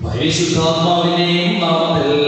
പരിശുദ്ധാത്മാവിന്റെയും നാമത്തിൽ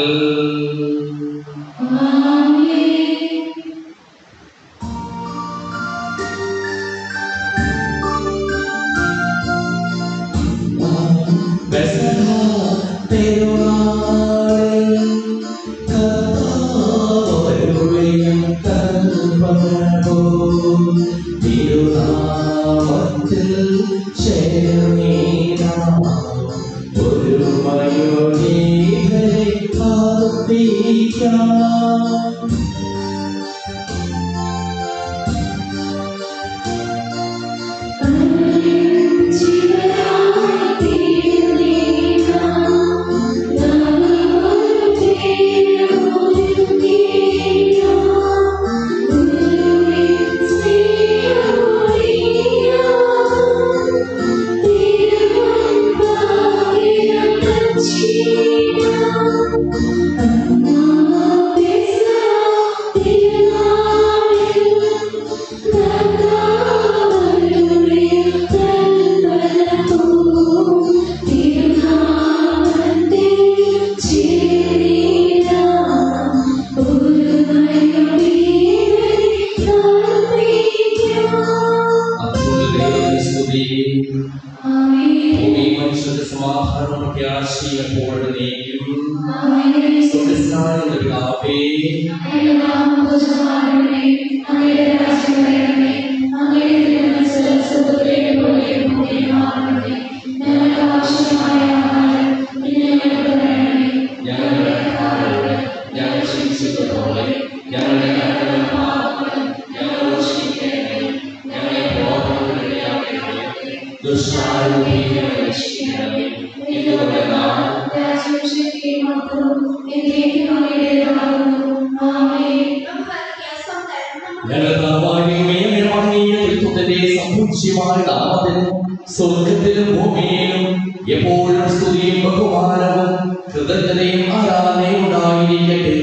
സ്വർഗത്തിലും ഭൂമിയിലും എപ്പോഴും സ്തുതിയും ബഹുമാനവും കൃതജ്ഞതയും ആരാധനയും ഉണ്ടായിരിക്കട്ടെ.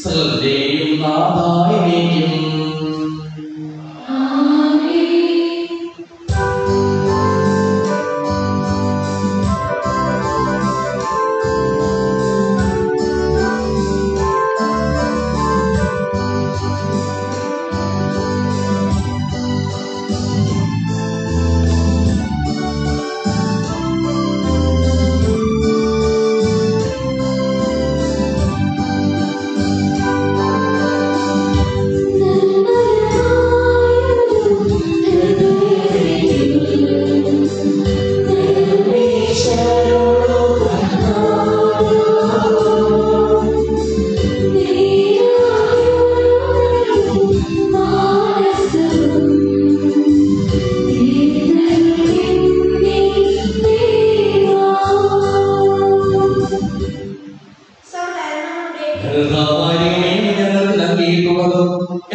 സകലത്തെയും നാഥായിരിക്കും.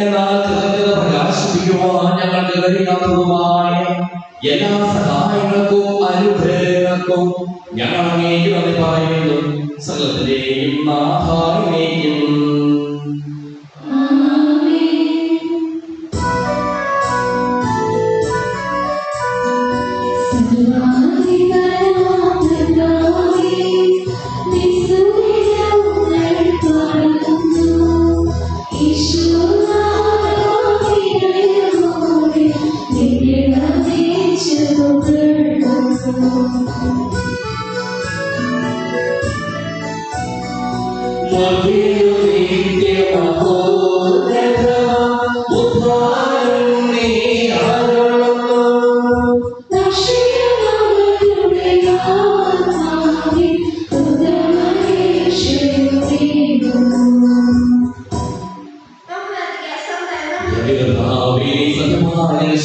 എന്നാൽ കൃതജ്ഞത പ്രകാശിപ്പിക്കുവാൻ ഞങ്ങൾക്ക് കഴിയാത്തതുമായ എല്ലാ സഹായങ്ങൾക്കും അനുഗ്രഹങ്ങൾക്കും ഞങ്ങൾ അങ്ങേക്ക് നന്ദി പറയുന്നു. സകലത്തിന്റെയും നാഥായിരിക്കും.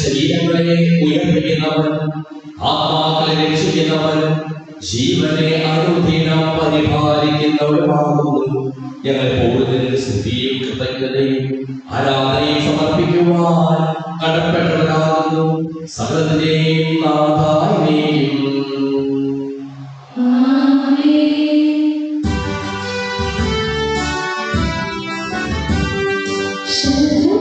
ശരീരങ്ങളെ ഉയർപ്പിക്കുന്നവൻ, ആത്മാക്കളെ രക്ഷിക്കുന്നവൻ, ജീവനെ അനുദിനം പരിപാലിക്കുന്നവരുമാകുന്നു. ഞങ്ങൾ കൂടുതൽ സ്തുതിയും കൃതജ്ഞതയും ആരാധനയും സമർപ്പിക്കുവാൻ കടപ്പെട്ടവരാകുന്നു. സകലത്തിന്റെയും നാഥായിരിക്കും. സർവ്വ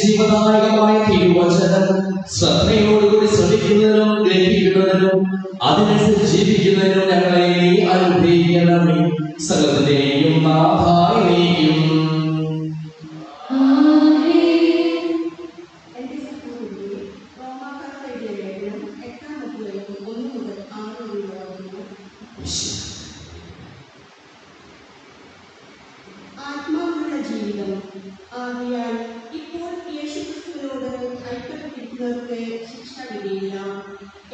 ജീവദായകമായ തിരുവചനം ശ്രദ്ധയോടുകൂടി ശ്രമിക്കുന്നതിനും ഗ്രഹിക്കുന്നതിനും അതിനനുസരിച്ച് ജീവിക്കുന്നതിനും ഞങ്ങളെ നീ അനുഗ്രഹിക്കണമേ. സകലത്തിന്റെയും നാഥായിലേക്കും ആത്മാവുള്ള ജീവിതം ആകയാൽ ഇപ്പോൾ യേശുക്രിസ്തുവിനോട് ഐക്യപ്പെട്ടിരിക്കുന്നവർക്ക് ശിക്ഷ വിധിയില്ല.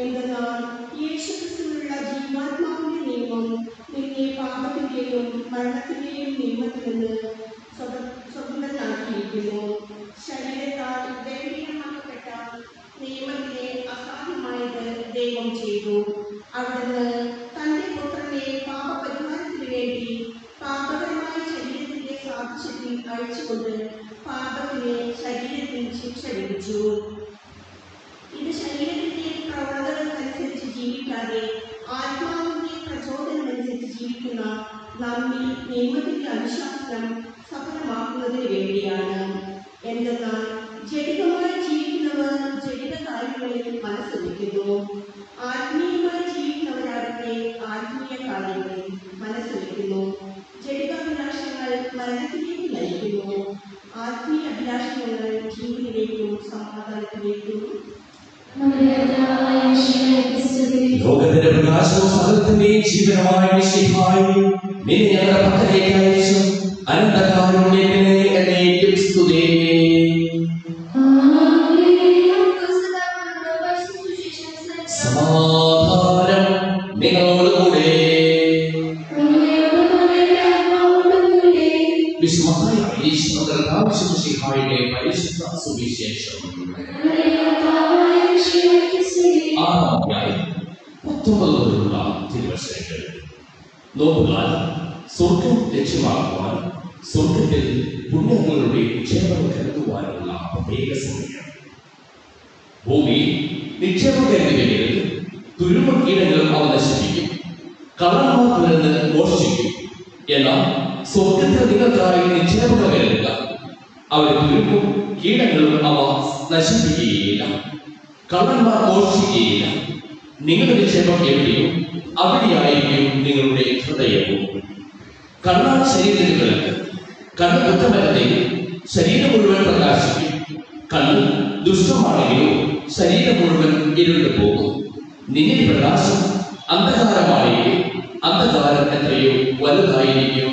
എന്തെന്നാൽ യേശുക്രിസ്തുവിനുള്ള ജീവാത്മാവിന്റെ നിയമം നിന്നെ പാപത്തിന്റെയും മരണത്തിന്റെയും നിയമത്തിൽ നിന്ന് സ്വതന്ത്രനാക്കിയിരിക്കുന്നു. ശരീരത്താൽ ദൈവീകമാക്കപ്പെട്ട നിയമത്തിനെ അസാധ്യമായത് ദൈവം ചെയ്തു. അവിടുന്ന് തന്റെ പുത്രനെ പാപപരിഹാരത്തിന് വേണ്ടി പാപകരമായ ശരീരത്തിന്റെ സാദൃശ്യത്തിൽ അഴിച്ചുകൊണ്ട് പാപത്തിന് ശരീരത്തിൽ ശിക്ഷ വിധിച്ചു. ഇത് ശരീരത്തിന്റെ പ്രവണതകൾക്കനുസരിച്ച് ജീവിക്കാതെ ആത്മാവിന്റെ പ്രചോദനമനുസരിച്ച് ജീവിക്കുന്ന നമ്മിൽ നിയമത്തിന്റെ അനുശാസനം സഫലമാക്കുന്നതിന് വേണ്ടിയാണ്. എന്തെന്നാൽ ജഡികമായി ജീവിക്കുന്നവർ ജഡിക കാര്യങ്ങളിൽ മനസ്സ് വയ്ക്കുന്നു, ആത്മീയമായി ജീവിക്കുന്നവരാകട്ടെ ആത്മീയ കാര്യങ്ങളിൽ മനസ്സ് വയ്ക്കുന്നു. ജഡികാഭിലാഷങ്ങൾ മരണത്തിലേക്ക് നയിക്കുന്നു, ആത്മീയ അഭിലാഷങ്ങൾ ജീവനിലേക്കും സമാധാനത്തിലേക്കും. ലോകത്തിന്റെ പ്രകാശവും സകലത്തിന്റെയും ജീവനമായ മിശിഹായി നിന്നെ ഞങ്ങളുടെ പക്കലേക്ക് അയച്ചു അനന്തകാരുണ്യത്തിന് എന്നേക്കും സ്തുതി. സമാധാനം നിങ്ങളോടുകൂടെ. വിശുദ്ധമായ മിശിഹായുടെ പരിശുദ്ധ സുവിശേഷം 19 മുതലുള്ള തിരുവചനങ്ങൾ. നോക്കുവാൻ സ്വർഗം ലക്ഷ്യമാക്കുവാൻ സ്വർഗത്തിൽ പുണ്യങ്ങളുടെ നിക്ഷേപം കരുതുവാനുള്ള പ്രത്യേക സമയം. ഭൂമി നിക്ഷേപം കരുതുകയിൽ തുരുമ്പ കീടങ്ങളും അവ നശിപ്പിക്കും, കള്ളന്മാർ തുരന്ന് മോഷ്ടിക്കും. എന്നാൽ സ്വർഗത്തിൽ നിങ്ങൾക്കായി നിക്ഷേപങ്ങൾ കരുതുക, അവരെ തുരുമ്പും കീടങ്ങളും അവ നശിപ്പിക്കുകയില്ല, കള്ളന്മാർ മോഷ്ടിക്കുകയില്ല. നിങ്ങളുടെ നിക്ഷേപം എവിടെയും അവിടെയായിരിക്കും നിങ്ങളുടെ ഹൃദയവും. കണ്ണാൽ ശരീരങ്ങൾക്ക് കണ്ണ് കുറ്റമല്ലെങ്കിൽ ശരീരം മുഴുവൻ പ്രകാശിക്കും. കണ്ണ് ദുഷ്ടമാണെങ്കിലോ ശരീരം മുഴുവൻ ഇരുണ്ടു പോകും. നിന്റെ പ്രകാശം അന്ധകാരമാണെങ്കിൽ അന്ധകാരം എത്രയോ വലുതായിരിക്കും.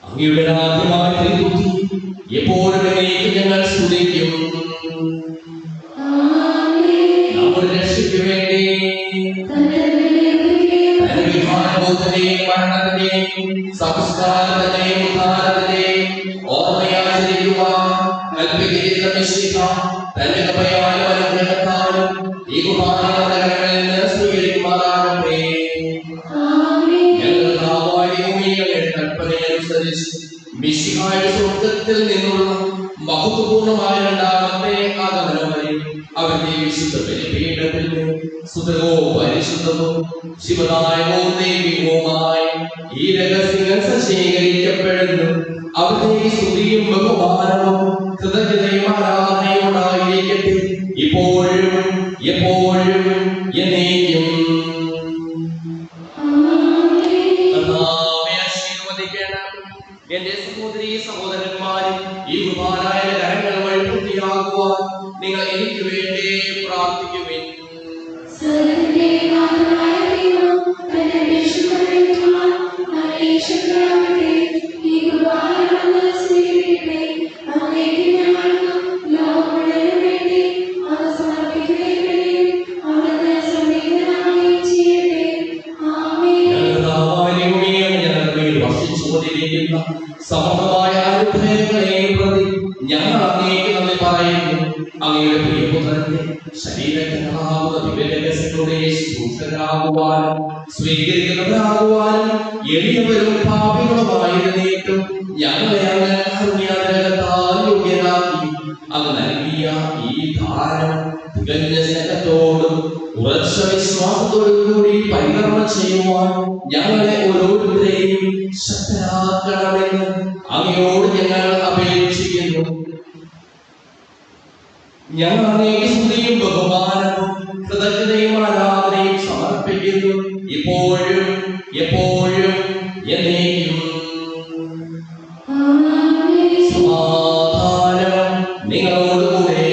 അങ്ങയുടെ ആദ്യമായ തിരുബുദ്ധി എപ്പോഴും ഞങ്ങൾ സ്തുതിക്കും. നമ്മുടെ രക്ഷയ്ക്ക് വേണ്ടി മരണത്തിന്റെയും സംസ്കാരത്തിന്റെയും ഉദ്ധാരത്തിന്റെയും ഓർമ്മയാചരിക്കുവാൻ കൽപ്പിക്കുന്ന മിശിഹ തന്റെ കൃപയാലും അനുഗ്രഹത്താലും ഈ കുർബാനകളിൽ നിന്ന് സ്വീകരിക്കുമാറാകട്ടെ. ഞങ്ങൾ ഭൂമിയുടെ കൽപ്പനയനുസരിച്ച് മിശിഹായുടെ സ്വർഗ്ഗത്തിൽ നിന്നുള്ള മഹത്വപൂർണമായ രണ്ടാമത്തെ ആഗമനം വരെ അവരുടെ വിശുദ്ധ ബലിപീഠത്തിൽ സുതകവും പരിശുദ്ധവും ശിവനായകവും ദൈവികവുമായി ഈ രഹസ്യങ്ങൾ സജ്ജീകരിക്കപ്പെടുന്നു. അവരുടെ സ്തുതിയും ബഹുമാനവും കൃതജ്ഞതയും ആരാധനയോടായിരിക്കട്ടെ, ഇപ്പോഴും എപ്പോഴും എന്നേക്കും. എന്റെ സഹോദരീ സഹോദരന്മാരും ഈ കുർബാനയുടെ കരങ്ങൾ വഴി പൂർത്തിയാകുവാൻ നിങ്ങൾ എനിക്ക് വേണ്ടി പ്രാർത്ഥിക്കുവിൻ. സമൃദ്ധമായ അനുഗ്രഹങ്ങളെയും പ്രതി ഞങ്ങൾ അങ്ങേക്ക് നന്ദി പറയുന്നു. അങ്ങയുടെ പ്രിയപുത്രന്റെ ശരീരങ്ങളാകുന്ന ദിവ്യരഹസ്യങ്ങളുടെ ശുശ്രൂഷകരാകുവാനും സ്വീകരിക്കുന്നവരാകുവാനും എളിയവരും പാപികളുമായിരുന്നിട്ടും ഞങ്ങളെ അങ്ങ് കാരുണ്യാനുഗ്രഹത്താൽ യോഗ്യരാക്കി. അങ്ങ് നൽകിയ ഈ ദാനം തികഞ്ഞ സ്നേഹത്തോടും ഉറച്ച വിശ്വാസത്തോടും കൂടി പരികർമ്മം ചെയ്യുവാൻ ഞങ്ങളെ ഓരോരുത്തരെയും ശക്തരാക്കണമെന്ന് അങ്ങയോട് ഞങ്ങൾ അപേക്ഷിക്കുന്നു. ഞങ്ങൾ അങ്ങേക്ക് സ്തുതിയും ബഹുമാനവും കൃതജ്ഞതയും ആരാധനയും സമർപ്പിക്കുന്നു, ഇപ്പോഴും എപ്പോഴും എന്നേക്കും. സമാധാനം നിങ്ങളോടുകൂടെ.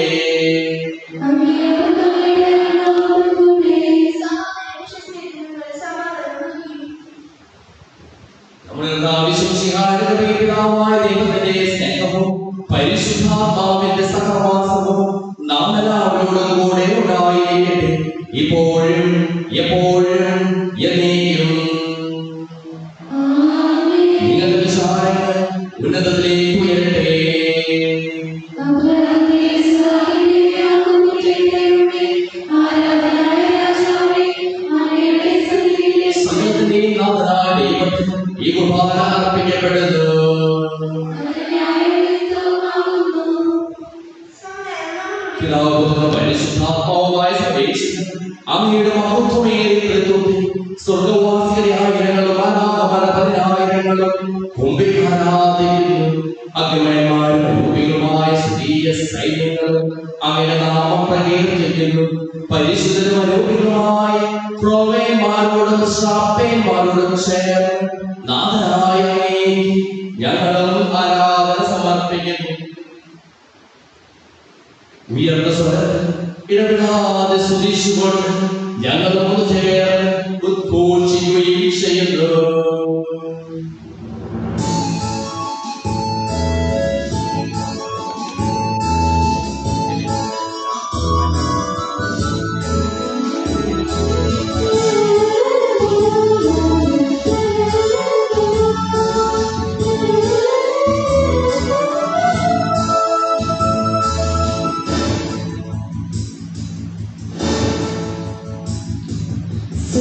ദൈവത്തിന്റെ സ്നേഹവും പരിശുദ്ധാത്മാവിന്റെ സഹവാസവും നാം എല്ലാവരോടും കൂടെ ഉണ്ടായിരിക്കട്ടെ, ഇപ്പോഴും എപ്പോഴും എന്നേക്കും. നിങ്ങളുടെ വിചാരങ്ങൾ ഉന്നതത്തിലേക്ക് ഉയരട്ടെ. സമയത്തിന്റെയും നാഥനായ ദൈവത്തിന് ഈ കുർബാന അർപ്പിക്കപ്പെടുന്നു. പരിശുദ്ധാത്മാവുമായ അങ്ങയുടെ മഹത്വമേറിയ തൃത്വത്തിൽ സ്വർഗവാസികളായിരങ്ങളും പതിനായിരങ്ങളും കുംഭിക്കാരാധിക്കുന്നു. അഗ്നിമയന്മാരും രൂപികളുമായ സ്ത്രീയ സൈന്യങ്ങളും അങ്ങയുടെ നാമം പ്രകീർത്തിക്കുന്നു. പരിശുദ്ധരും അരൂപികളുമായ ക്രോവേന്മാരോടും ശ്രാപ്പേന്മാരോടും ചേർന്ന് നാഥനായ ഞങ്ങളും ആരാധന സമർപ്പിക്കുന്നു. ഉയർന്ന സ്വരത്തിൽ ഇടപെടാതെ സ്തുതിച്ചുകൊണ്ട് ഞങ്ങൾ ഒന്ന് ചേർന്ന് ഉദ്ഘോഷിക്കുകയും ചെയ്യുന്നു. So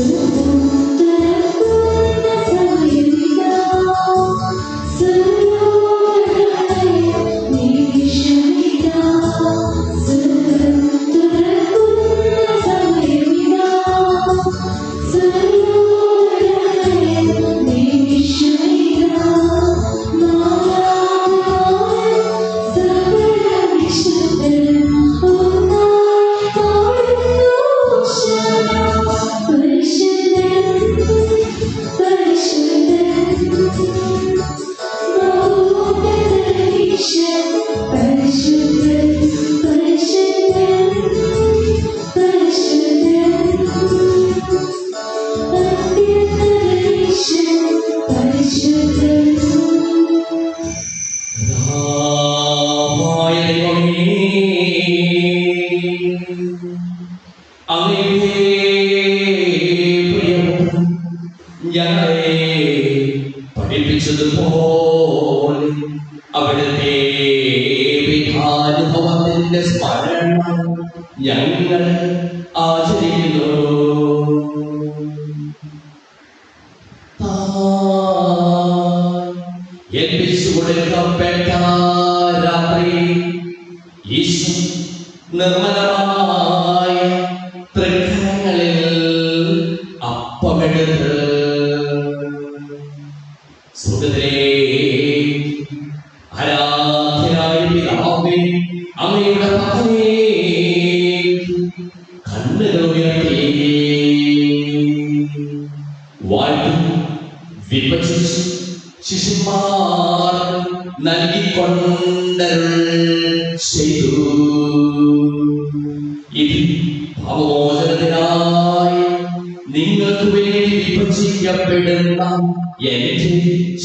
പഠിപ്പിച്ചതുപോലെ അവിടുത്തെ വിധാനുഭവത്തിന്റെ സ്മരണ ഞങ്ങൾ ആചരിക്കുന്നു. ഏൽപ്പിച്ചു കൊടുക്കപ്പെട്ട രാത്രി ഈശോ നിർമ്മലമായ തൃക്കരങ്ങളിൽ അപ്പമെടുത്ത് സുഹൃത്തിലെ ആരാധ്യനായ പിതാവേ, അങ്ങയുടെ പക്കലേ കണ്ണുകൾ ഉയർത്തി വാഴ്ത്തി വിഭജിച്ച് ശിശുമാർ നൽകിക്കൊണ്ടരുൾ ചെയ്തു. ഇത് പാപമോചനത്തിനായി നിങ്ങൾക്ക് വേണ്ടി വിഭജിക്കപ്പെടുന്ന എന്റെ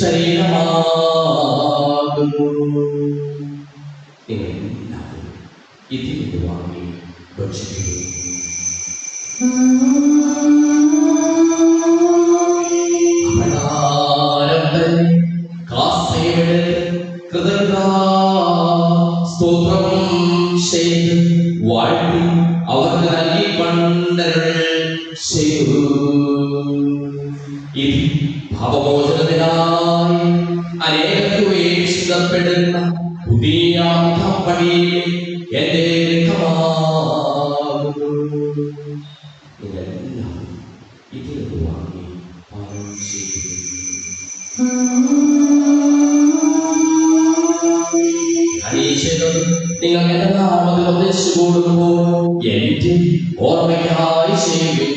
ശരീരമാകുന്നു. നിങ്ങളെല്ലാവരും ഇതിൽ നിന്ന് വാങ്ങി ഭക്ഷിക്കുന്നു. സ്തോത്രം ചെയ്ത് വാഴ്ത്തി അവർക്ക് നൽകിക്കൊണ്ടരുൾ ചെയ്തു. ഇത് പാപമോചനത്തിനായി അനേകർക്ക് വേണ്ടി ചിന്തപ്പെടുന്ന പുതിയ ഉടമ്പടിയിലെ എന്റെ രക്തമാകുന്നു. നിങ്ങളെല്ലാവരും ഇതിൽ നിന്ന് വാങ്ങി പാനം ചെയ്തു. നിങ്ങൾ എന്റെ നാമത്തിൽ ഉപദേശിച്ചു കൊടുക്കുമ്പോൾ എന്റെ ഓർമ്മയ്ക്കായി ചെയ്യും.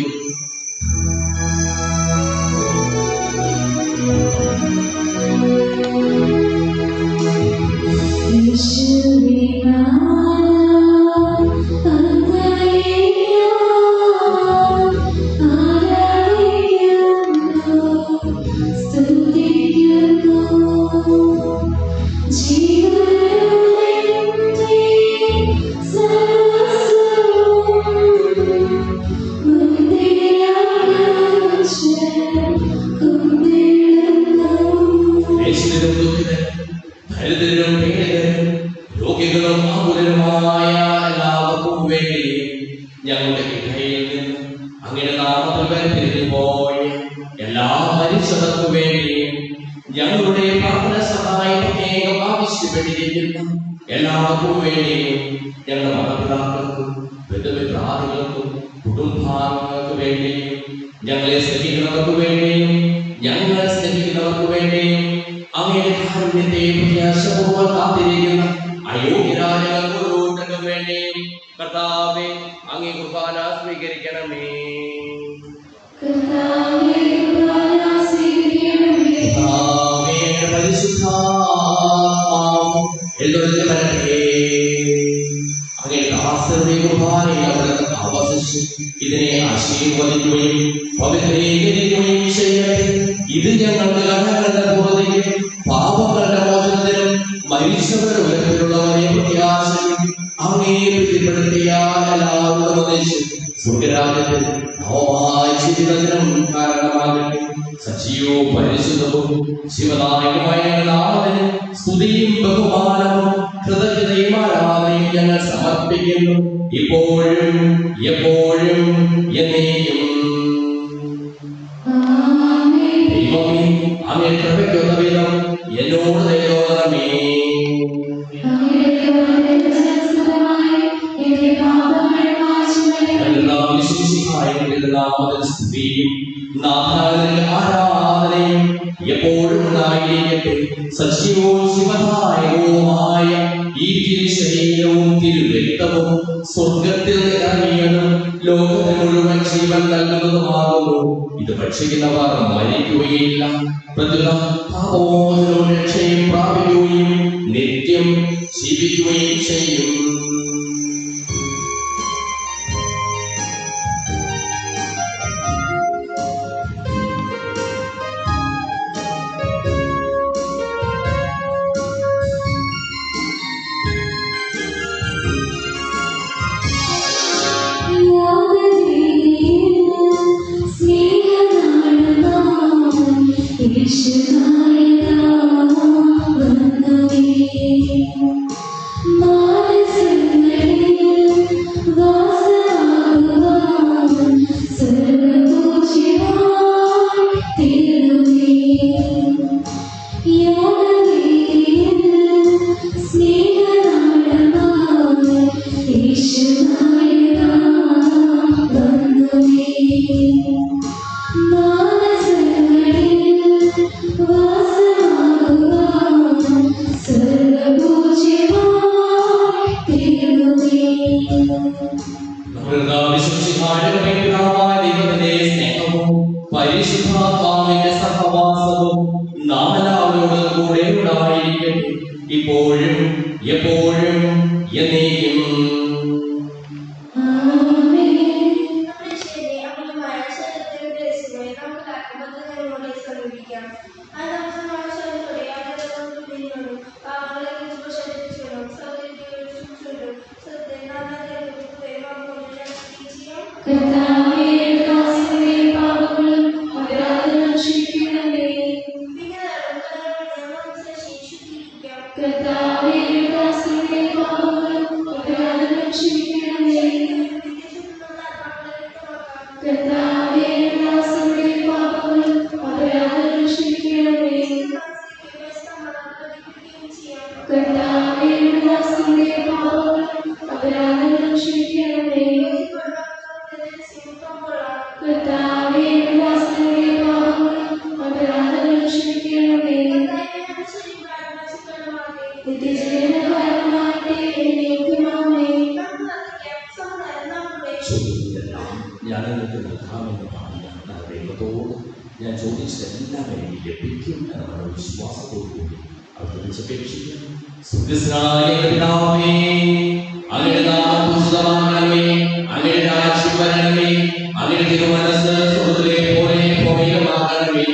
ദരിദ്രരും പീഡിതരും രോഗികളും ആകുലരുമായ എല്ലാവർക്കും വേണ്ടി ഞങ്ങളുടെ ഇടയിൽ നിന്ന് അങ്ങനെ നാമത്തിൽ വേർപിരിഞ്ഞു പോയ എല്ലാ മനുഷ്യർക്കു വേണ്ടിയും ഞങ്ങളുടെ പ്രാർത്ഥന സഹായം പ്രത്യേകം ആവശ്യപ്പെട്ടിരിക്കുന്ന എല്ലാവർക്കും വേണ്ടിയും ഞങ്ങളുടെ മാതാപിതാക്കൾക്കും ബന്ധുമിത്രാദികൾക്കും കുടുംബാംഗങ്ങൾക്ക് വേണ്ടിയും ഞങ്ങളെ സ്നേഹിക്കുന്നവർക്ക് വേണ്ടിയും ഞങ്ങൾ സ്നേഹിക്കുന്നവർക്ക് വേണ്ടിയും അങ്ങയുടെ കാരുണ്യത്തെ പ്രത്യാശപൂർവ്വം കാത്തിരിക്കുന്ന അയോഗ്യരായ ഓരോരുത്തർക്കും വേണ്ടിയും കർത്താവേ അങ്ങേ കുർബാന സ്വീകരിക്കണമേ. ഇതിനെ ആശീർവദിക്കുകയും പവിത്രീകരിക്കുകയും ചെയ്യട്ടെ. ഇത് ഞങ്ങൾക്ക് കടങ്ങളുടെ പൂർവ്വതയ്ക്ക് പാപങ്ങളുടെ മോചനത്തിനും മരിച്ചവരുടെ ഉയരത്തിലുള്ളവരെ പ്രത്യാശയും അങ്ങേ പ്രീതിപ്പെടുത്തിയ എല്ലാവരും ഉപദേശിച്ചു സ്വർഗരാജ്യത്തിൽ നവമായ ജീവിതത്തിനും കാരണമാകട്ടെ. സജീവവും പരിശുദ്ധവും ശിവനായകമായ നാമത്തിന് സ്തുതിയും ബഹുമാനവും കൃതജ്ഞതയും ആരാധനയും ഞങ്ങൾ സമർപ്പിക്കുന്നു, ഇപ്പോഴും എപ്പോഴും എന്നേക്കും. ദൈവമേ, അങ്ങേ കൃപയ്ക്കൊത്ത വിധം എന്നോട് ദയതോന്നണമേ. സ്തുതിയും ആരാധനയും എപ്പോഴും ഉണ്ടായിരിക്കട്ടെ. സജീവവും ശിവനായകവുമായ ഈ തിരുശരീരവും തിരുരക്തവും സ്വർഗത്തിൽ ഇറങ്ങിയതും ലോകത്തിന് മുഴുവൻ ജീവൻ നൽകുന്നതുമാകുന്നു. ഇത് ഭക്ഷിക്കുന്നവർ മരിക്കുകയില്ല, പ്രതിക പാപമോചനവും രക്ഷയും പ്രാപിക്കുകയും നിത്യം ജീവിക്കുകയും ചെയ്യും. Krishna നാം എല്ലാവരോടും കൂടെ ഉണ്ടായിരിക്കട്ടെ, ഇപ്പോഴും എപ്പോഴും എന്നേക്കും. ഞാൻ ചോദിച്ചതെല്ലാം എനിക്ക് ലഭിക്കും എന്നുള്ള വിശ്വാസത്തോടുകൂടി അങ്ങയുടെ നാമം പൂജിതമാകണമേ, അങ്ങയുടെ രാജ്യം വരണമേ, അങ്ങയുടെ തിരുമനസ്സ് സ്വർഗ്ഗത്തിലെ പോലെ ഭൂമിയിലുമാകണമേ.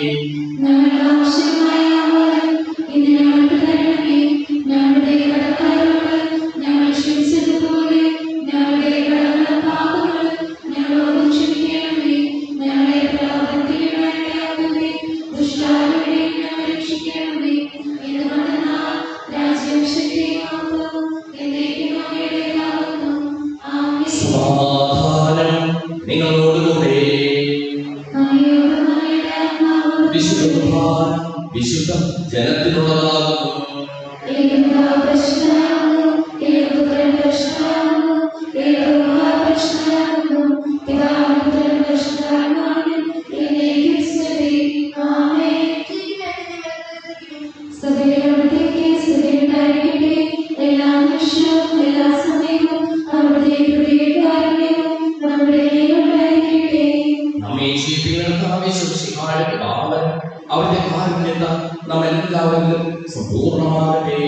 വിശുദ്ധ ജനത്തിനുള്ളതാകുന്നു. അവരുടെ കാരുണ്യത നമ്മെല്ലാവരിലും സമ്പൂർണ്ണമാകട്ടെ.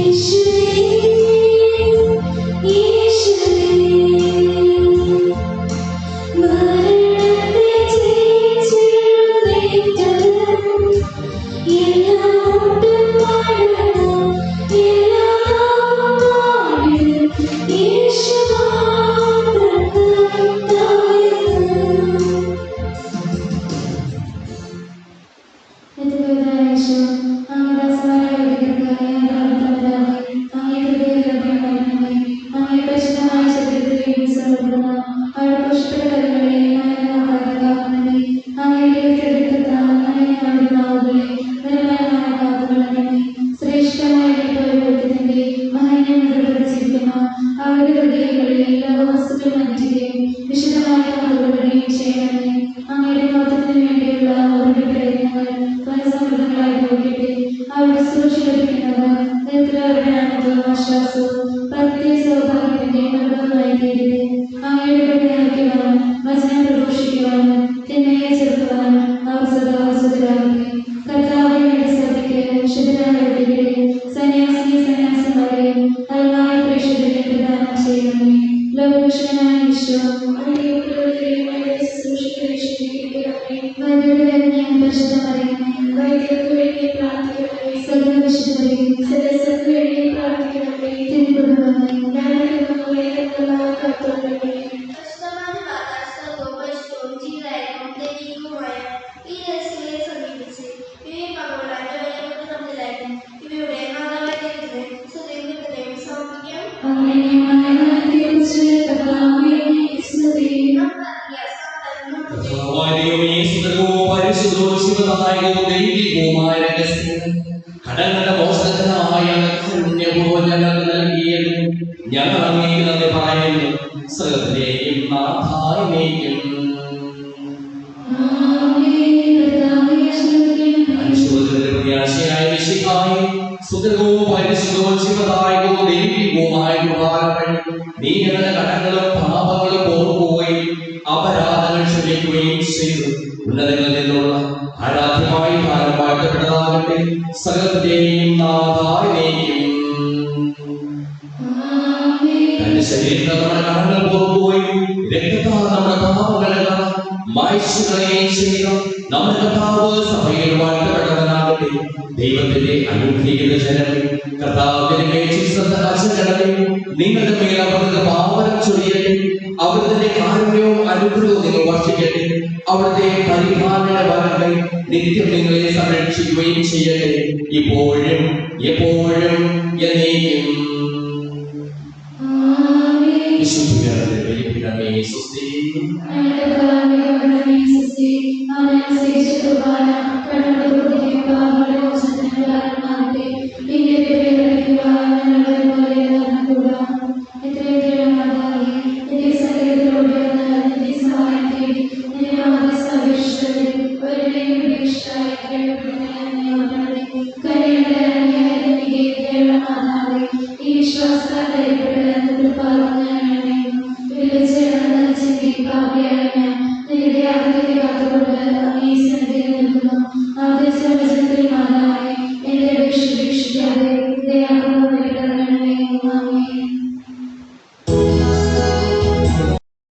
Yeshua. കടങ്ങളുടെ മോശത്തിനായ നൽകിയത് ഞങ്ങൾ അങ്ങേക്ക് പറയുന്നു. സകലത്തിലേക്കും നാഥായിലേക്കും പ്രത്യാശയായ വിശുദ്ധായി സുഖവും പരിശുദ്ധവും ശിവദായകവും ദൈവികവുമായ നീ ഞങ്ങളുടെ കടങ്ങളും പാപങ്ങളും ഓർക്കുകയും അപരാധങ്ങൾ ക്ഷമിക്കുകയും ചെയ്തു. ഉന്നതങ്ങളിൽ നിന്നുള്ള ആരാധ്യമായി കാലം വാഴ്ത്തപ്പെട്ടതാകട്ടെ. സകലത്തിന്റെയും നാഥായിലേക്കും തന്റെ ശരീരത്തിൽ നമ്മുടെ കടങ്ങൾ ഓർക്കുകയും രക്തത്താൽ നമ്മുടെ പാപങ്ങളെ മായ്ച്ചുകളയുകയും ചെയ്ത നമ്മുടെ കർത്താവ് സഭയിൽ വാഴ്ത്തപ്പെട്ടവനാകട്ടെ. ദൈവത്തിന്റെ അനുഗ്രഹീത ജനമേ, കർത്താവിന്റെ നിങ്ങളുടെ മേൽ അവർക്ക് പാവനം ചൊരിയട്ടെ. അവിടുത്തെ കാരുണ്യവും അനുഗ്രഹവും നിങ്ങൾ വർഷിക്കട്ടെ. അവിടുത്തെ പരിപാലന വരങ്ങൾ നിത്യം നിങ്ങളെ സംരക്ഷിക്കുകയും ചെയ്യട്ടെ, ഇപ്പോഴും എപ്പോഴും എന്നേക്കും. Gracias.